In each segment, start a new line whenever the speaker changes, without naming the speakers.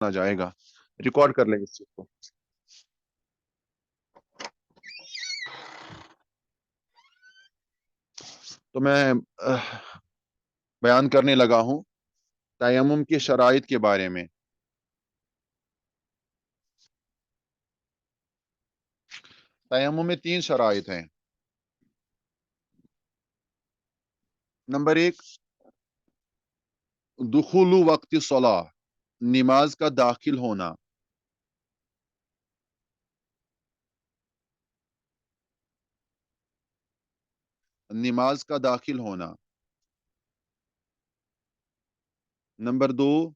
आ जाएगा, रिकॉर्ड कर लेंगे इस चीज को। तो मैं बयान करने लगा हूं तयम्मुम की शराइत के बारे में। तयम्मुम में 3 शराइत हैं। नंबर 1, दुखुलु वक्त सलाह, नमाज का दाखिल होना। नमाज का दाखिल होना। नंबर 2,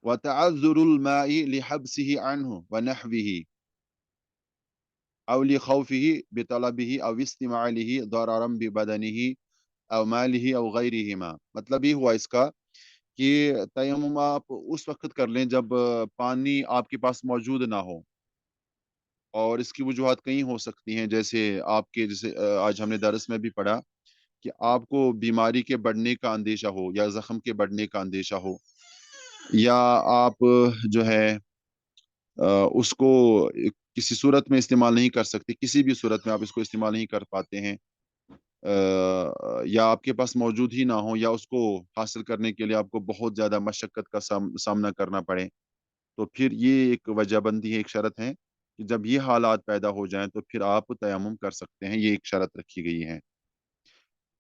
वतअज़्ज़ुरुल माई लिहब्सिही अन्हु व नहविही अव लिखौफिही बितलबिही अव इस्तिमालिही दररम बिबदनिही अव मालिही अव गैरिहिमा। मतलब ये हुआ इसका कि तयम्मुम आप उस वक्त कर लें जब पानी आपके पास मौजूद ना हो। और इसकी वजूहात कई हो सकती हैं, जैसे आज हमने दरस में भी पढ़ा कि आपको बीमारी के बढ़ने का अंदेशा हो या जख्म के बढ़ने का अंदेशा हो, या आप जो है उसको किसी सूरत में इस्तेमाल नहीं कर सकते, किसी भी सूरत में आप इसको इस्तेमाल नहीं कर पाते हैं, या आपके पास मौजूद ही ना हो, या उसको हासिल करने के लिए आपको बहुत ज़्यादा मशक्क़त का सामना करना पड़े। तो फिर ये एक वजहबंदी है, एक शर्त है कि जब ये हालात पैदा हो जाएं तो फिर आप तयम्मुम कर सकते हैं। ये एक शर्त रखी गई है।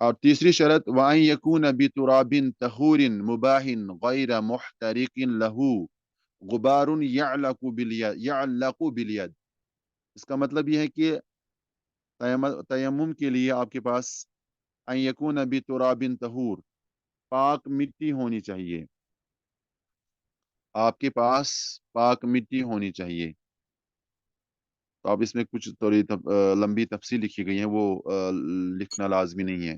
और तीसरी शर्त, वान यकून बितुराबिन तहूरिन मुबाहिन गैर मुहतरिकिन लहू गुबारुन यअलकु बिलयद। इसका मतलब ये है कि तयम्मुम के लिए आपके पास अन यकून बितुराबिन तहूर, पाक मिट्टी होनी चाहिए। आपके पास पाक मिट्टी होनी चाहिए। तो अब इसमें कुछ थोड़ी लंबी तफसील लिखी गई है, वो लिखना लाजमी नहीं है।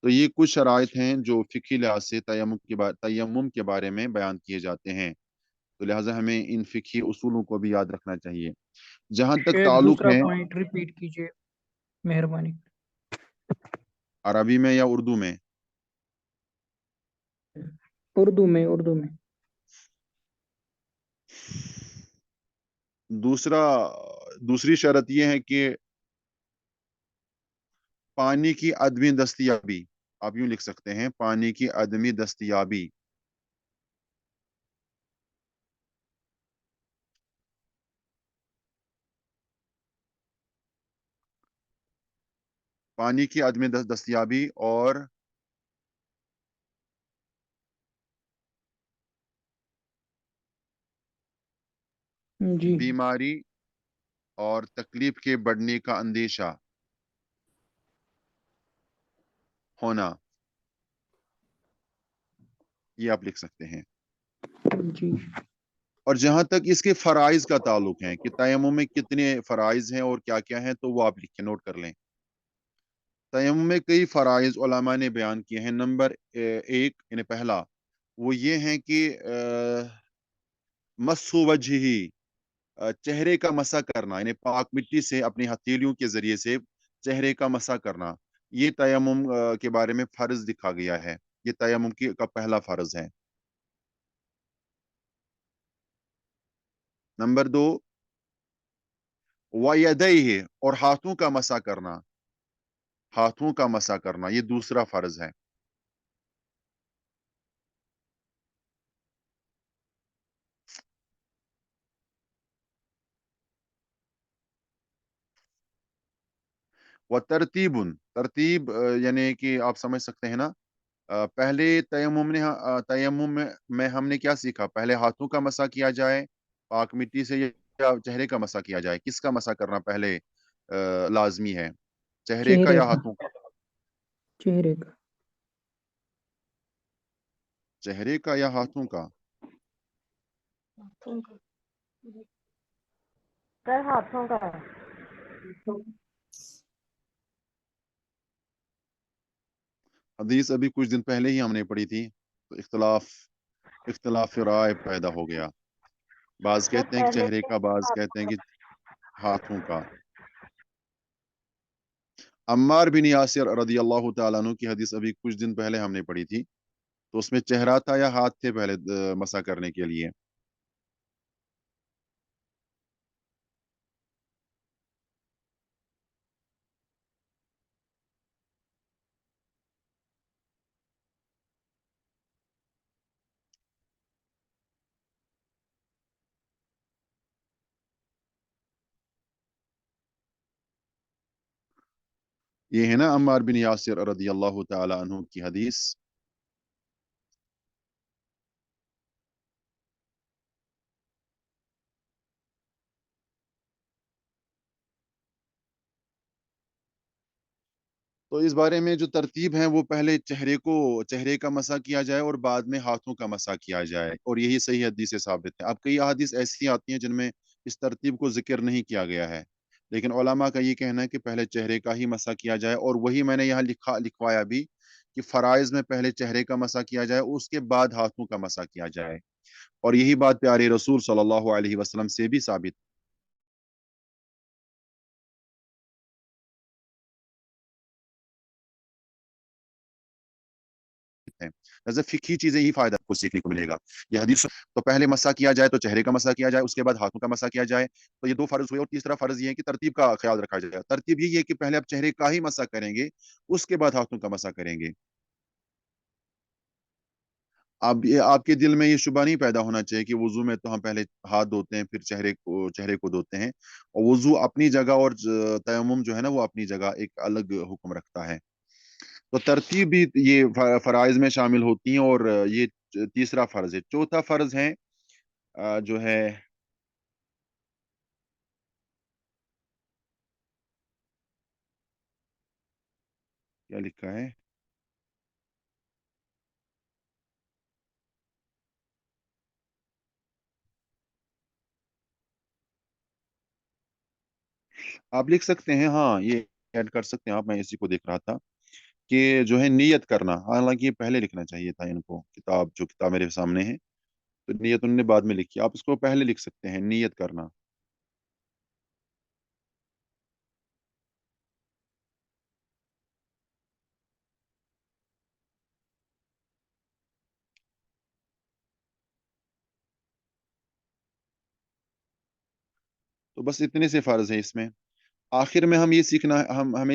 तो ये कुछ शराइत हैं जो फ़िक़ही लिहाज से तयम्मुम के बारे में बयान किए जाते हैं। तो लिहाजा हमें इन फ़िक़ही उसूलों को भी याद रखना चाहिए। जहाँ तक
शेख
ताल्लुक
दूसरा
है,
पॉइंट रिपीट कीजिए, मेहरबानी।
अरबी में या उर्दू में?
उर्दू में, उर्दू में।
दूसरा दूसरी शर्त यह है कि पानी की अदमी दस्तयाबी। आप यूं लिख सकते हैं, पानी की अदमी दस्तयाबी। पानी की अदमी दस्तयाबी और
जी।
बीमारी और तकलीफ के बढ़ने का अंदेशा होना, ये आप लिख सकते हैं।
जी।
और जहां तक इसके फराइज का ताल्लुक है कि तयम्मुम में कितने फराइज हैं और क्या क्या हैं, तो वो आप लिख के नोट कर लें। तयम्मुम में कई फराइज उलमा ने बयान किए हैं। नंबर 1 यानी पहला, वो ये है कि मस्सु वजही, चेहरे का मसा करना, यानी पाक मिट्टी से अपनी हथेलियों के जरिए से चेहरे का मसा करना। ये तयम्मुम के बारे में फर्ज दिखा गया है। ये तयम्मुम का पहला फर्ज है। नंबर 2, वयदैहि, और हाथों का मसा करना। हाथों का मसा करना ये दूसरा फर्ज है। व तरतीबुन, तरतीब यानी कि आप समझ सकते हैं ना। पहले तयम्मुम में हमने क्या सीखा? पहले हाथों का मसा किया जाए पाक मिट्टी से, या चेहरे का मसा किया जाए? किसका मसा करना पहले लाजमी है, चेहरे का
चेहरे
या
का।
हाथों का?
चेहरे का।
चेहरे का या हाथों का?
सर हाथों का है।
हदीस अभी कुछ दिन पहले ही हमने पढ़ी थी, तो इख्तलाफ राय पैदा हो गया। बाज
सर
कहते हैं कि
पहले
चेहरे का, बाज कहते
हाथों
हैं
का।
कि हाथों का। अम्मार बिन यासिर रदी अल्लाह तआला अन्हु की हदीस अभी कुछ दिन पहले हमने पढ़ी थी। तो उसमें चेहरा था या हाथ थे पहले मसा करने के लिए? ये है ना अम्मार बिन यासिर रदी अल्लाह ताला अन्हु की हदीस। तो इस बारे में जो तरतीब है वो पहले चेहरे का मसा किया जाए और बाद में हाथों का मसा किया जाए, और यही सही हदीस से साबित है। अब कई अहादीस ऐसी आती हैं जिनमें इस तरतीब को जिक्र नहीं किया गया है, लेकिन उलमा का ये कहना है कि पहले चेहरे का ही मसा किया जाए, और वही मैंने यहाँ लिखवाया भी कि फराइज में पहले चेहरे का मसा किया जाए, उसके बाद हाथों का मसा किया जाए, और यही बात प्यारे रसूल सल्लल्लाहु अलैहि वसल्लम से भी साबित है। जैसे फिकी चीजें ही फायदा आपको सीखने को मिलेगा। ये हदीस तो पहले मसा किया जाए तो चेहरे का मसा किया जाए, उसके बाद हाथों का मसा किया जाए, तो ये दो फर्ज हुए, और तीसरा फर्ज ये है कि तरतीब का ख्याल रखा जाएगा। तरतीब यही है कि पहले आप चेहरे का ही मसा करेंगे, उसके बाद हाथों का मसा करेंगे। अब ये आपके दिल में ये शुबा नहीं पैदा होना चाहिए कि वुजू में तो हम पहले हाथ धोते हैं फिर चेहरे को धोते हैं, और वुजू अपनी जगह और तयम्मुम जो है ना वो अपनी जगह एक अलग हुक्म रखता है। तो तरतीब भी ये फराइज में शामिल होती हैं, और ये तीसरा फर्ज है। चौथा फर्ज है जो है, क्या लिखा है? आप लिख सकते हैं, हाँ ये ऐड कर सकते हैं आप। मैं इसी को देख रहा था कि जो है नियत करना, हालांकि ये पहले लिखना चाहिए था इनको, किताब मेरे सामने है, तो नियत उन्होंने बाद में लिखी, आप इसको पहले लिख सकते हैं, नियत करना। तो बस इतने से फर्ज है इसमें। आखिर में हमें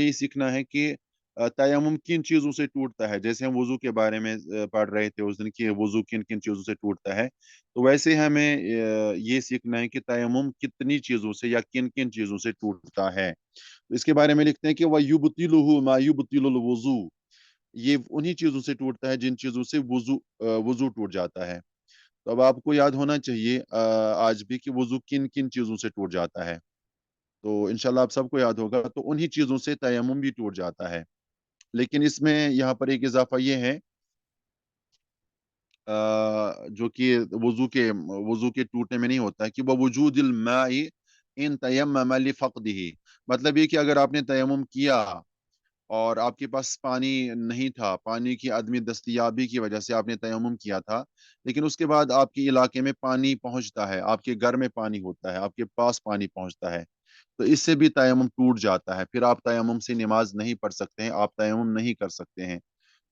ये सीखना है कि तयम्मुम किन चीजों से टूटता है। जैसे हम वुजू के बारे में पढ़ रहे थे उस दिन कि वुजू किन किन चीजों से टूटता है, तो वैसे हमें ये सीखना है कि तयम्मुम कितनी चीजों से या किन किन चीजों से टूटता है। तो इसके बारे में लिखते हैं कि वह युबतिलुहु मा युबतिलुल वुजू, ये उन्हीं चीजों से टूटता है जिन चीजों से वुजू टूट जाता है। तो अब आपको याद होना चाहिए आज भी कि वुजू किन किन चीजों से टूट जाता है। तो इंशाल्लाह आप सबको याद होगा, तो उन्हीं चीजों से तयम्मुम भी टूट जाता है। लेकिन इसमें यहाँ पर एक इजाफा ये है जो कि वजू के टूटने में नहीं होता है, कि वह वजूदिल माई इन तयम्मम लिफक़दिही। मतलब ये कि अगर आपने तयम्मुम किया और आपके पास पानी नहीं था, पानी की अदमी दस्तयाबी की वजह से आपने तयम्मुम किया था, लेकिन उसके बाद आपके इलाके में पानी पहुंचता है, आपके घर में पानी होता है, आपके पास पानी पहुंचता है, तो इससे भी तयम्मुम टूट जाता है। फिर आप तयम्मुम से नमाज नहीं पढ़ सकते हैं, आप तयम्मुम नहीं कर सकते हैं।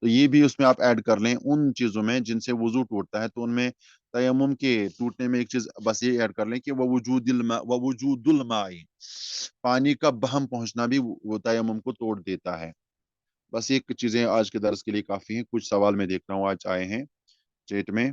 तो ये भी उसमें आप ऐड कर लें, उन चीज़ों में जिनसे वुजू टूटता है, तो उनमें तयम्मुम के टूटने में एक चीज़ बस ये ऐड कर लें कि वजूदुल माई, पानी का बहम पहुंचना भी वो तयम्मुम को तोड़ देता है। बस ये चीज़ें आज के दर्स के लिए काफ़ी हैं। कुछ सवाल मैं देख रहा हूँ आज आए हैं चैट में।